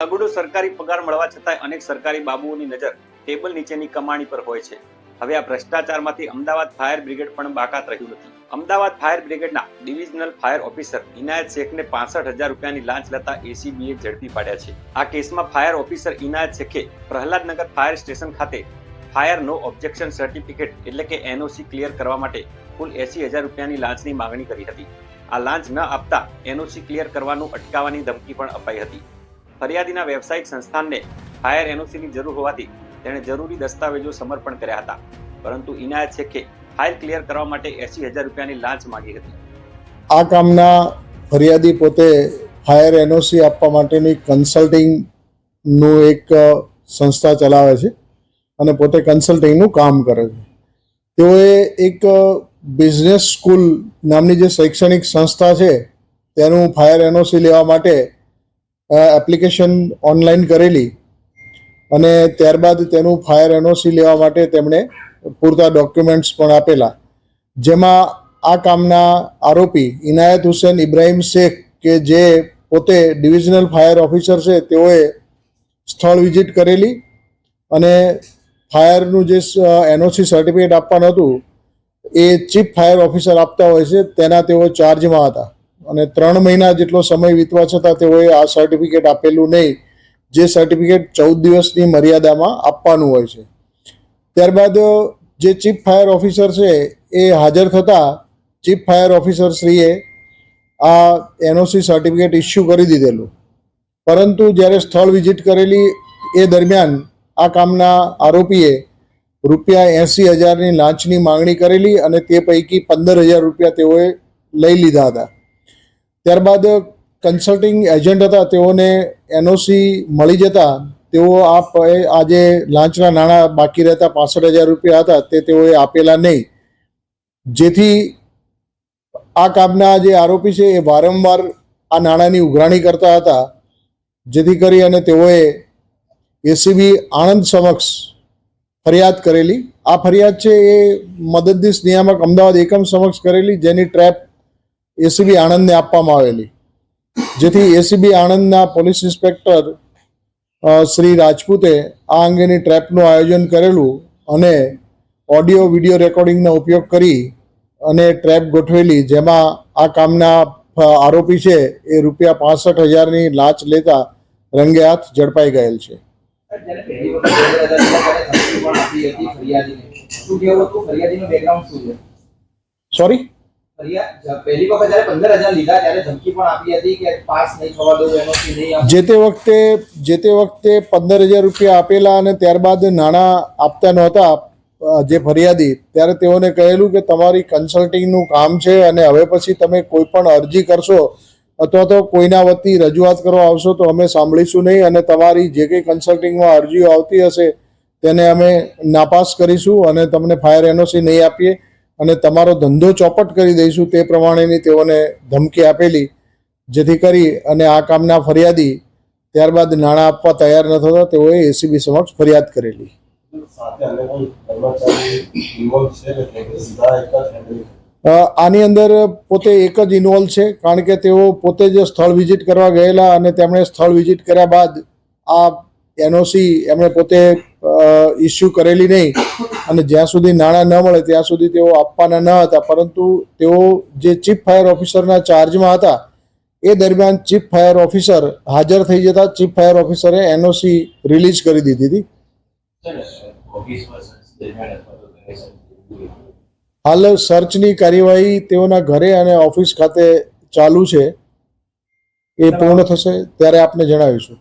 નબળો સરકારી પગાર મળવા છતાંય અનેક સરકારી બાબુઓની નજર ટેબલ નીચેની કમાણી પર હોય છે. હવે આ ભ્રષ્ટાચારમાંથી અમદાવાદ ફાયર બ્રિગેડ પણ બાકાત રહ્યું નથી. અમદાવાદ ફાયર બ્રિગેડના ડિવિઝનલ ફાયર ઓફિસર ઇનાયત શેખને 65,000 રૂપિયાની લાંચ લેતા એસીબીએ ઝડપી પાડ્યા છે. આ કેસમાં ફાયર ઓફિસર ઇનાયત શેખે પ્રહલાદનગર ફાયર સ્ટેશન ખાતે ફાયર નો ઓબ્જેક્શન સર્ટિફિકેટ એટલે કે એનઓસી ક્લિયર કરવા માટે કુલ 80,000 રૂપિયાની લાંચની માંગણી કરી હતી. આ લાંચ ન આપતા એનઓસી ક્લિયર કરવાનું અટકાવવાની ધમકી પણ અપાઈ હતી. ફરિયાદીના વ્યવસાયિક સંસ્થાનને ફાયર એનઓસીની જરૂર હોવાથી તેણે જરૂરી દસ્તાવેજો સમર્પણ કર્યા હતા, પરંતુ ઇનાયત શેખે ફાઇલ ક્લિયર કરવા માટે 80,000 રૂપિયાની લાંચ માંગી હતી. આ કામના ફરિયાદી પોતે ફાયર એનઓસી આપવા માટેની કન્સલ્ટિંગનું એક સંસ્થા ચલાવે છે અને પોતે કન્સલ્ટિંગનું કામ કરે છે. તેઓએ એક બિઝનેસ સ્કૂલ નામની જે શૈક્ષણિક સંસ્થા છે તેનું ફાયર એનઓસી લેવા માટે એપ્લિકેશન ઓનલાઈન કરેલી અને ત્યારબાદ તેનું ફાયર એનઓસી લેવા માટે તેમણે પૂરતા ડોક્યુમેન્ટ્સ પણ આપેલા, જેમાં આ કામના આરોપી ઇનાયત હુસેન ઇબ્રાહીમ શેખ કે જે પોતે ડિવિઝનલ ફાયર ઓફિસર છે તેઓએ સ્થળ વિઝિટ કરેલી અને ફાયરનું જે એનઓસી સર્ટિફિકેટ આપવાનું હતું એ ચીફ ફાયર ઓફિસર આપતા હોય છે તેના તેઓ ચાર્જમાં હતા અને 3 મહિના જેટલો સમય વીતવા છતાં તેઓએ આ સર્ટિફિકેટ આપેલું નહીં, જે સર્ટિફિકેટ 14 દિવસની મર્યાદામાં આપવાનું હોય છે. ત્યારબાદ જે ચીફ ફાયર ઓફિસર છે એ હાજર થતાં ચીફ ફાયર ઓફિસર શ્રીએ આ એનઓસી સર્ટિફિકેટ ઇસ્યુ કરી દીધેલું, પરંતુ જ્યારે સ્થળ વિઝિટ કરેલી એ દરમિયાન આ કામના આરોપીએ ₹80,000ની લાંચની માંગણી કરેલી અને તે પૈકી 15,000 રૂપિયા તેઓએ લઈ લીધા હતા. ત્યારબાદ કન્સલ્ટિંગ એજન્ટ હતા તેઓને એનઓસી મળી જતા તેઓ આ જે લાંચના નાણાં બાકી રહેતા 65,000 રૂપિયા હતા તે તેઓએ આપેલા નહીં, જેથી આ કામના જે આરોપી છે એ વારંવાર આ નાણાંની ઉઘરાણી કરતા હતા, જેથી કરી અને તેઓએ એસીબી આણંદ સમક્ષ ફરિયાદ કરેલી. આ ફરિયાદ છે એ મદદનીશ નિયામક અમદાવાદ એકમ સમક્ષ કરેલી, જેની ટ્રેપ એસીબી આણંદને આપવામાં આવેલી, જેથી એસીબી આણંદના પોલીસ ઇન્સ્પેક્ટર શ્રી રાજપૂતે આ અંગેની ટ્રેપનું આયોજન કરેલું અને ઓડિયો વિડીયો રેકોર્ડિંગનો ઉપયોગ કરી અને ટ્રેપ ગોઠવેલી, જેમાં આ કામના આરોપી છે એ ₹65,000ની લાંચ લેતા રંગે હાથ ઝડપાઈ ગયેલ છે. સોરી, જે તે વખતે 15,000 રૂપિયા આપેલા અને ત્યારબાદ નાણાં આપતા નહોતા જે ફરિયાદી, ત્યારે તેઓને કહેલું કે તમારી કન્સલ્ટિંગનું કામ છે અને હવે પછી તમે કોઈ પણ અરજી કરશો અથવા તો કોઈના વતી રજૂઆત કરવા આવશો તો અમે સાંભળીશું નહીં અને તમારી જે કંઈ કન્સલ્ટિંગમાં અરજીઓ આવતી હશે તેને અમે નાપાસ કરીશું અને તમને ફાયર એનઓસી નહીં આપીએ અને તમારો ધંધો ચોપટ કરી દઈશું, તે પ્રમાણેની તેઓને ધમકી આપેલી, જેથી કરી અને આ કામના ફરિયાદી ત્યારબાદ નાણાં આપવા તૈયાર ન થતા તેઓએ એસીબી સમક્ષ ફરિયાદ કરેલી. આની અંદર પોતે એક જ ઇન્વોલ્વ છે, કારણ કે તેઓ પોતે જ સ્થળ વિઝિટ કરવા ગયેલા અને તેમણે સ્થળ વિઝિટ કર્યા બાદ આ એનઓસી એમણે પોતે ઇસ્યુ કરેલી નહીં અને જ્યાં સુધી નાણાં ન મળે ત્યાં સુધી તેઓ આપવાના ન હતા, પરંતુ તેઓ જે ચીફ ફાયર ઓફિસરના ચાર્જમાં હતા એ દરમિયાન ચીફ ફાયર ઓફિસર હાજર થઈ જતા ચીફ ફાયર ઓફિસરે એનઓસી રિલીઝ કરી દીધી હતી. હાલ સર્ચની કાર્યવાહી તેઓના ઘરે અને ઓફિસ ખાતે ચાલુ છે, એ પૂર્ણ થશે ત્યારે આપને જણાવીશું.